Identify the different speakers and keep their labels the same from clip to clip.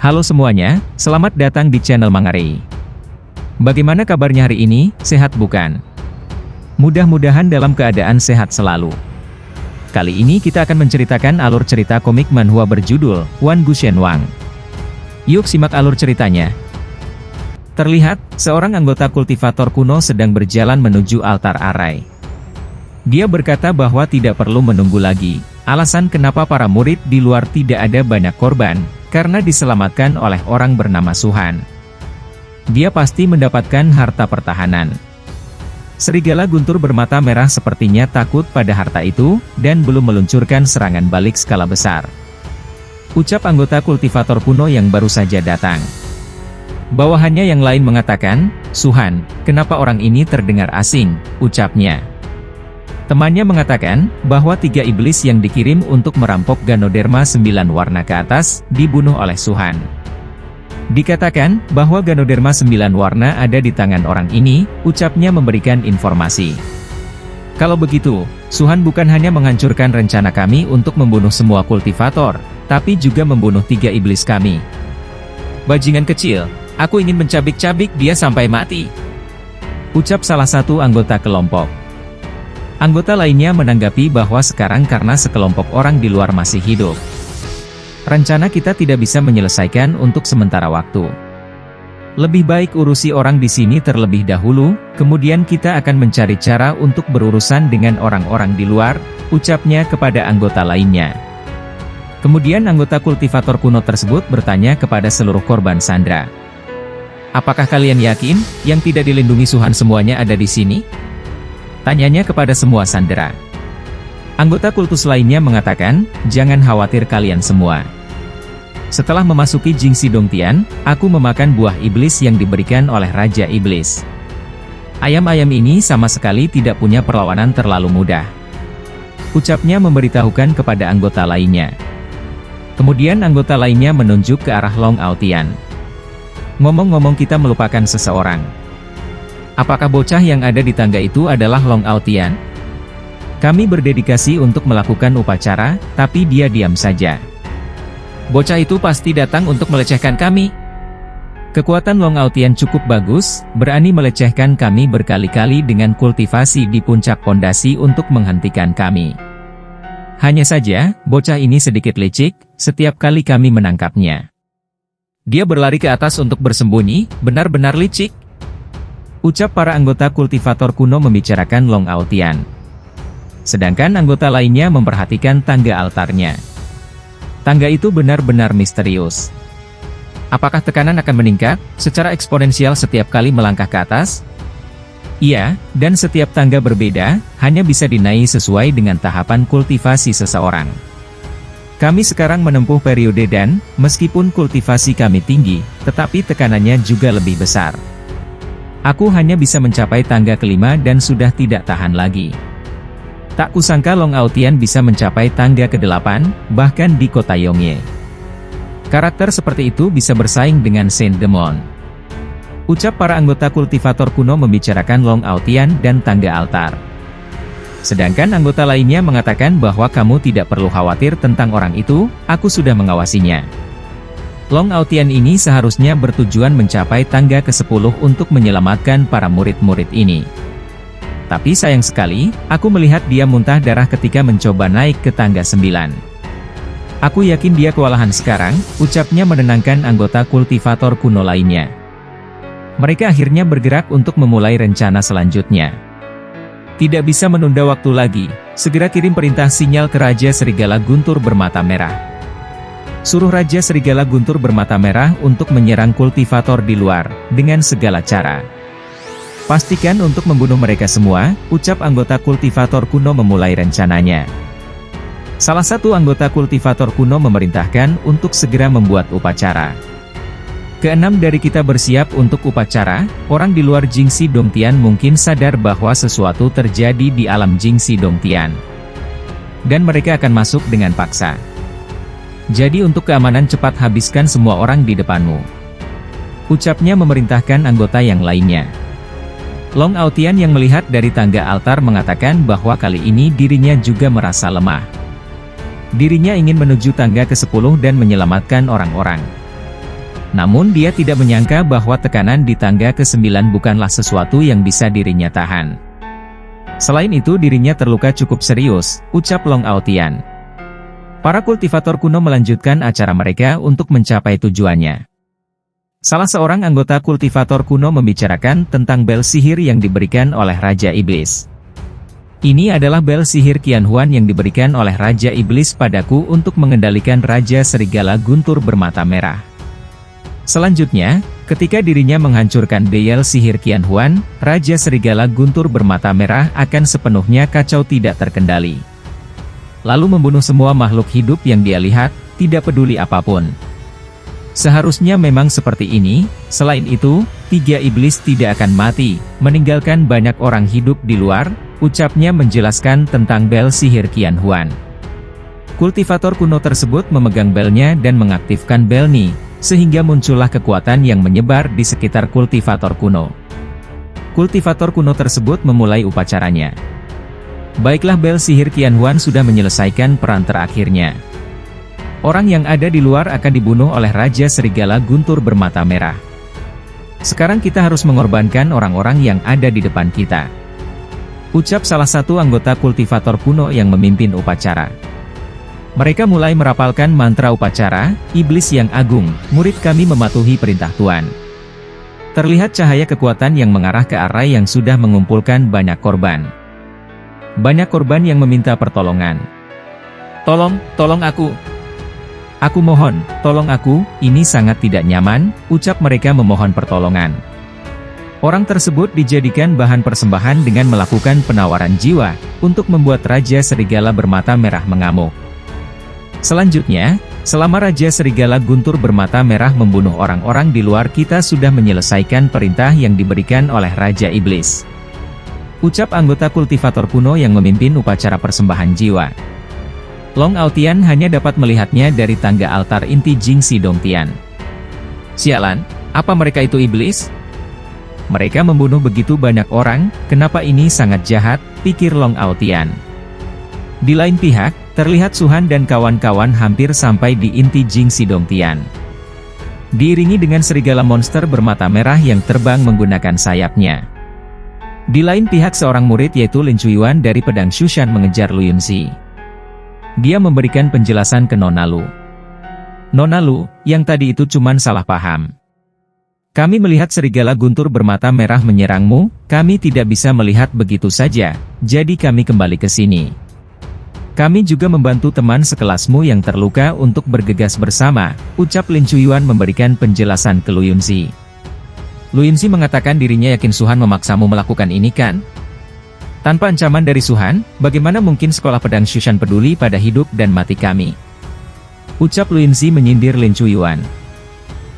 Speaker 1: Halo semuanya, selamat datang di channel Mangare. Bagaimana kabarnya hari ini, sehat bukan? Mudah-mudahan dalam keadaan sehat selalu. Kali ini kita akan menceritakan alur cerita komik manhwa berjudul Wan Gushen Wang. Yuk simak alur ceritanya. Terlihat, seorang anggota kultivator kuno sedang berjalan menuju altar arai. Dia berkata bahwa tidak perlu menunggu lagi. Alasan kenapa para murid di luar tidak ada banyak korban, karena diselamatkan oleh orang bernama Suhan. Dia pasti mendapatkan harta pertahanan. Serigala guntur bermata merah sepertinya takut pada harta itu, dan belum meluncurkan serangan balik skala besar. Ucap anggota kultivator kuno yang baru saja datang. Bawahannya yang lain mengatakan, "Suhan, kenapa orang ini terdengar asing?" ucapnya. Temannya mengatakan, bahwa 3 iblis yang dikirim untuk merampok Ganoderma 9 warna ke atas, dibunuh oleh Suhan. Dikatakan, bahwa Ganoderma 9 warna ada di tangan orang ini, ucapnya memberikan informasi. Kalau begitu, Suhan bukan hanya menghancurkan rencana kami untuk membunuh semua kultivator, tapi juga membunuh 3 iblis kami. Bajingan kecil, aku ingin mencabik-cabik dia sampai mati. Ucap salah satu anggota kelompok. Anggota lainnya menanggapi bahwa sekarang karena sekelompok orang di luar masih hidup, rencana kita tidak bisa menyelesaikan untuk sementara waktu. Lebih baik urusi orang di sini terlebih dahulu, kemudian kita akan mencari cara untuk berurusan dengan orang-orang di luar, ucapnya kepada anggota lainnya. Kemudian anggota kultivator kuno tersebut bertanya kepada seluruh korban Sandra. Apakah kalian yakin, yang tidak dilindungi Suhan semuanya ada di sini? Tanyanya kepada semua sandera. Anggota kultus lainnya mengatakan, jangan khawatir kalian semua. Setelah memasuki Jingxi Dongtian, aku memakan buah iblis yang diberikan oleh Raja Iblis. Ayam-ayam ini sama sekali tidak punya perlawanan terlalu mudah. Ucapnya memberitahukan kepada anggota lainnya. Kemudian anggota lainnya menunjuk ke arah Long Aotian. Ngomong-ngomong kita melupakan seseorang. Apakah bocah yang ada di tangga itu adalah Long Aotian? Kami berdedikasi untuk melakukan upacara, tapi dia diam saja. Bocah itu pasti datang untuk melecehkan kami. Kekuatan Long Aotian cukup bagus, berani melecehkan kami berkali-kali dengan kultivasi di puncak pondasi untuk menghentikan kami. Hanya saja, bocah ini sedikit licik, setiap kali kami menangkapnya. Dia berlari ke atas untuk bersembunyi, benar-benar licik. Ucap para anggota kultivator kuno membicarakan Long Aotian. Sedangkan anggota lainnya memperhatikan tangga altarnya. Tangga itu benar-benar misterius. Apakah tekanan akan meningkat secara eksponensial setiap kali melangkah ke atas? Iya, dan setiap tangga berbeda, hanya bisa dinaiki sesuai dengan tahapan kultivasi seseorang. Kami sekarang menempuh periode dan, meskipun kultivasi kami tinggi, tetapi tekanannya juga lebih besar. Aku hanya bisa mencapai tangga kelima dan sudah tidak tahan lagi. Tak kusangka Long Aotian bisa mencapai tangga ke-8, bahkan di kota Yongye. Karakter seperti itu bisa bersaing dengan Saint Demon. Ucap para anggota kultivator kuno membicarakan Long Aotian dan tangga altar. Sedangkan anggota lainnya mengatakan bahwa kamu tidak perlu khawatir tentang orang itu, aku sudah mengawasinya. Long Aotian ini seharusnya bertujuan mencapai tangga ke-10 untuk menyelamatkan para murid-murid ini. Tapi sayang sekali, aku melihat dia muntah darah ketika mencoba naik ke tangga 9. Aku yakin dia kewalahan sekarang, ucapnya menenangkan anggota kultivator kuno lainnya. Mereka akhirnya bergerak untuk memulai rencana selanjutnya. Tidak bisa menunda waktu lagi, segera kirim perintah sinyal ke Raja Serigala Guntur bermata merah. Suruh Raja Serigala Guntur bermata merah untuk menyerang kultivator di luar, dengan segala cara. Pastikan untuk membunuh mereka semua, ucap anggota kultivator kuno memulai rencananya. Salah satu anggota kultivator kuno memerintahkan untuk segera membuat upacara. Keenam dari kita bersiap untuk upacara, orang di luar Jingxi Dongtian mungkin sadar bahwa sesuatu terjadi di alam Jingxi Dongtian. Dan mereka akan masuk dengan paksa. Jadi untuk keamanan cepat habiskan semua orang di depanmu. Ucapnya memerintahkan anggota yang lainnya. Long Aotian yang melihat dari tangga altar mengatakan bahwa kali ini dirinya juga merasa lemah. Dirinya ingin menuju tangga ke-10 dan menyelamatkan orang-orang. Namun dia tidak menyangka bahwa tekanan di tangga ke-9 bukanlah sesuatu yang bisa dirinya tahan. Selain itu dirinya terluka cukup serius, ucap Long Aotian. Para kultivator kuno melanjutkan acara mereka untuk mencapai tujuannya. Salah seorang anggota kultivator kuno membicarakan tentang bel sihir yang diberikan oleh Raja Iblis. Ini adalah bel sihir Qianhuan yang diberikan oleh Raja Iblis padaku untuk mengendalikan Raja Serigala Guntur bermata merah. Selanjutnya, ketika dirinya menghancurkan bel sihir Qianhuan, Raja Serigala Guntur bermata merah akan sepenuhnya kacau tidak terkendali. Lalu membunuh semua makhluk hidup yang dia lihat, tidak peduli apapun. Seharusnya memang seperti ini, selain itu, 3 iblis tidak akan mati, meninggalkan banyak orang hidup di luar, ucapnya menjelaskan tentang bel sihir Qianhuan. Kultivator kuno tersebut memegang belnya dan mengaktifkan bel Ni, sehingga muncullah kekuatan yang menyebar di sekitar kultivator kuno. Kultivator kuno tersebut memulai upacaranya. Baiklah, bel sihir Qianhuan sudah menyelesaikan peran terakhirnya. Orang yang ada di luar akan dibunuh oleh Raja Serigala Guntur bermata merah. Sekarang kita harus mengorbankan orang-orang yang ada di depan kita, ucap salah satu anggota kultivator kuno yang memimpin upacara. Mereka mulai merapalkan mantra upacara, iblis yang agung, murid kami mematuhi perintah Tuan. Terlihat cahaya kekuatan yang mengarah ke arah yang sudah mengumpulkan banyak korban. Banyak korban yang meminta pertolongan. Tolong aku. Aku mohon, tolong aku, ini sangat tidak nyaman, ucap mereka memohon pertolongan. Orang tersebut dijadikan bahan persembahan dengan melakukan penawaran jiwa, untuk membuat Raja Serigala bermata merah mengamuk. Selanjutnya, selama Raja Serigala Guntur bermata merah membunuh orang-orang di luar, kita sudah menyelesaikan perintah yang diberikan oleh Raja Iblis, ucap anggota kultivator kuno yang memimpin upacara persembahan jiwa. Long Aotian hanya dapat melihatnya dari tangga altar inti Jingxi Dongtian. Sialan, apa mereka itu iblis? Mereka membunuh begitu banyak orang, kenapa ini sangat jahat, pikir Long Aotian. Di lain pihak, terlihat Suhan dan kawan-kawan hampir sampai di inti Jingxi Dongtian. Diiringi dengan serigala monster bermata merah yang terbang menggunakan sayapnya. Di lain pihak seorang murid yaitu Lin Chuiyuan dari pedang Shushan mengejar Lu Yunzi. Dia memberikan penjelasan ke Nona Lu. Nona Lu, yang tadi itu cuman salah paham. Kami melihat serigala guntur bermata merah menyerangmu, kami tidak bisa melihat begitu saja, jadi kami kembali ke sini. Kami juga membantu teman sekelasmu yang terluka untuk bergegas bersama, ucap Lin Chuiyuan memberikan penjelasan ke Lu Yunzi. Lu Yunzi mengatakan dirinya yakin Suhan memaksamu melakukan ini kan? Tanpa ancaman dari Suhan, bagaimana mungkin sekolah pedang Shushan peduli pada hidup dan mati kami? Ucap Lu Yunzi menyindir Lin Chuiyuan.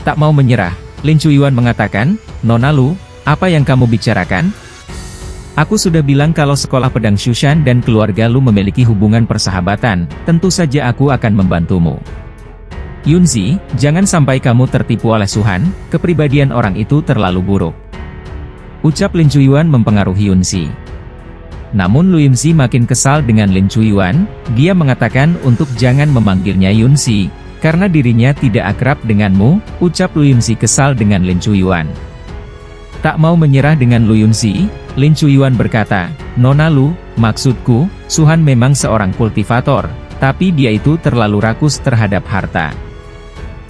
Speaker 1: Tak mau menyerah, Lin Chuiyuan mengatakan, Nona Lu, apa yang kamu bicarakan? Aku sudah bilang kalau sekolah pedang Shushan dan keluarga Lu memiliki hubungan persahabatan, tentu saja aku akan membantumu. Yunzi, jangan sampai kamu tertipu oleh Suhan, kepribadian orang itu terlalu buruk. Ucap Lin Chuiyuan mempengaruhi Yunzi. Namun Lu Yunzi makin kesal dengan Lin Chuiyuan, dia mengatakan untuk jangan memanggilnya Yunzi, karena dirinya tidak akrab denganmu, ucap Lu Yunzi kesal dengan Lin Chuiyuan. Tak mau menyerah dengan Lu Yunzi, Lin Chuiyuan berkata, Nona Lu, maksudku, Suhan memang seorang kultivator, tapi dia itu terlalu rakus terhadap harta.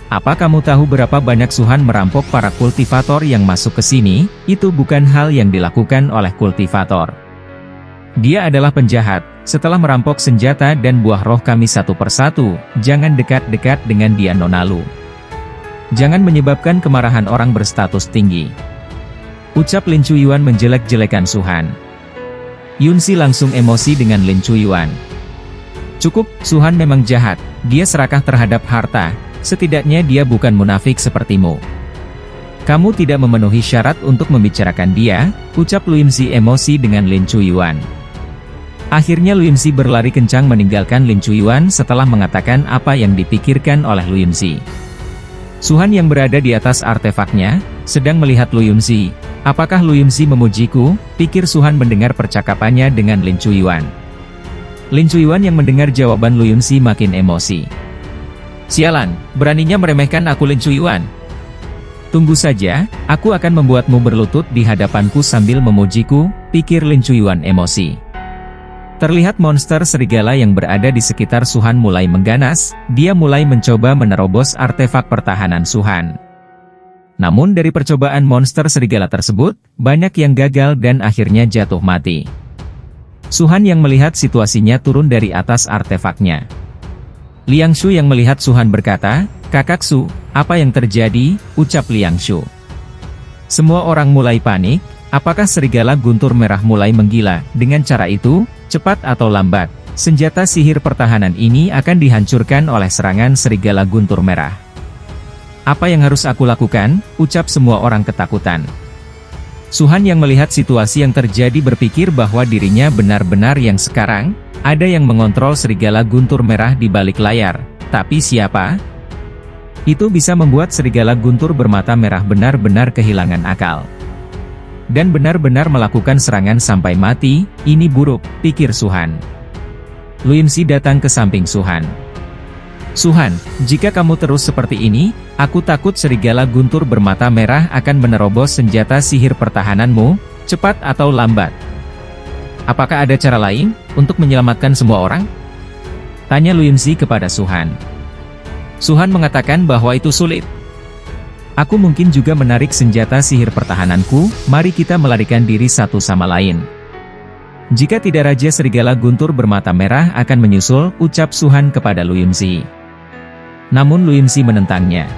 Speaker 1: Apa kamu tahu berapa banyak Suhan merampok para kultivator yang masuk ke sini? Itu bukan hal yang dilakukan oleh kultivator. Dia adalah penjahat, setelah merampok senjata dan buah roh kami satu persatu, jangan dekat-dekat dengan dia Nona Lu. Jangan menyebabkan kemarahan orang berstatus tinggi. Ucap Lin Chuiyuan menjelek-jelekan Suhan. Yunzi langsung emosi dengan Lin Chuiyuan. Cukup, Suhan memang jahat, dia serakah terhadap harta, setidaknya dia bukan munafik sepertimu. Kamu tidak memenuhi syarat untuk membicarakan dia, ucap Lu Yunzi emosi dengan Lin Chuiyuan. Akhirnya Lu Yunzi berlari kencang meninggalkan Lin Chuiyuan setelah mengatakan apa yang dipikirkan oleh Lu Yunzi. Suhan yang berada di atas artefaknya, sedang melihat Lu Yunzi. Apakah Lu Yunzi memujiku? Pikir Suhan mendengar percakapannya dengan Lin Chuiyuan. Lin Chuiyuan yang mendengar jawaban Lu Yunzi makin emosi. Sialan, beraninya meremehkan aku Lin Chuiyuan. Tunggu saja, aku akan membuatmu berlutut di hadapanku sambil memujiku, pikir Lin Chuyuan emosi. Terlihat monster serigala yang berada di sekitar Suhan mulai mengganas, dia mulai mencoba menerobos artefak pertahanan Suhan. Namun dari percobaan monster serigala tersebut, banyak yang gagal dan akhirnya jatuh mati. Suhan yang melihat situasinya turun dari atas artefaknya. Liang Shu yang melihat Suhan berkata, "Kakak Su, apa yang terjadi?" ucap Liang Shu. Semua orang mulai panik, apakah serigala guntur merah mulai menggila? Dengan cara itu, cepat atau lambat, senjata sihir pertahanan ini akan dihancurkan oleh serangan serigala guntur merah. Apa yang harus aku lakukan? Ucap semua orang ketakutan. Suhan yang melihat situasi yang terjadi berpikir bahwa dirinya benar-benar yang sekarang, ada yang mengontrol serigala guntur merah di balik layar. Tapi siapa? Itu bisa membuat serigala guntur bermata merah benar-benar kehilangan akal. Dan benar-benar melakukan serangan sampai mati, ini buruk, pikir Suhan. Lu Yimzi datang ke samping Suhan. "Suhan, jika kamu terus seperti ini, aku takut serigala guntur bermata merah akan menerobos senjata sihir pertahananmu, cepat atau lambat. Apakah ada cara lain, untuk menyelamatkan semua orang?" tanya Lu Yimzi kepada Suhan. Suhan mengatakan bahwa itu sulit. "Aku mungkin juga menarik senjata sihir pertahananku, mari kita melarikan diri satu sama lain. Jika tidak Raja Serigala Guntur bermata merah akan menyusul," ucap Suhan kepada Lu Yimzi. Namun Lu Yimzi menentangnya.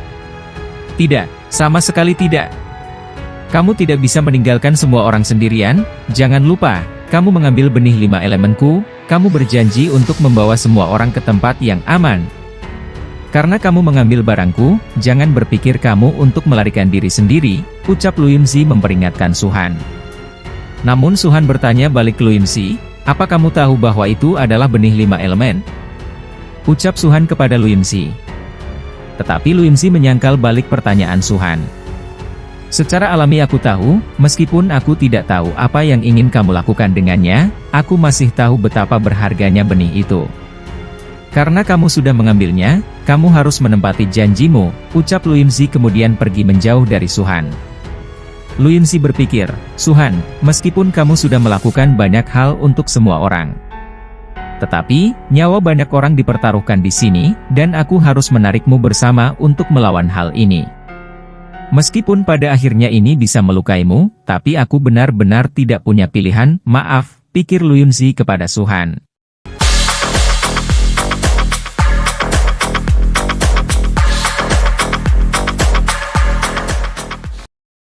Speaker 1: "Tidak, sama sekali tidak. Kamu tidak bisa meninggalkan semua orang sendirian, jangan lupa, kamu mengambil benih 5 elemenku, kamu berjanji untuk membawa semua orang ke tempat yang aman. Karena kamu mengambil barangku, jangan berpikir kamu untuk melarikan diri sendiri," ucap Lu Yimzi memperingatkan Suhan. Namun Suhan bertanya balik ke Lu Yimzi, "Apa kamu tahu bahwa itu adalah benih 5 elemen?" ucap Suhan kepada Lu Yimzi. Tetapi Lu Yimzi menyangkal balik pertanyaan Suhan. "Secara alami aku tahu, meskipun aku tidak tahu apa yang ingin kamu lakukan dengannya, aku masih tahu betapa berharganya benih itu. Karena kamu sudah mengambilnya, kamu harus menempati janjimu," ucap Lu Yimzi kemudian pergi menjauh dari Suhan. Lu Yimzi berpikir, "Suhan, meskipun kamu sudah melakukan banyak hal untuk semua orang, tetapi, nyawa banyak orang dipertaruhkan di sini, dan aku harus menarikmu bersama untuk melawan hal ini. Meskipun pada akhirnya ini bisa melukaimu, tapi aku benar-benar tidak punya pilihan, maaf," pikir Lu Yimzi kepada Suhan.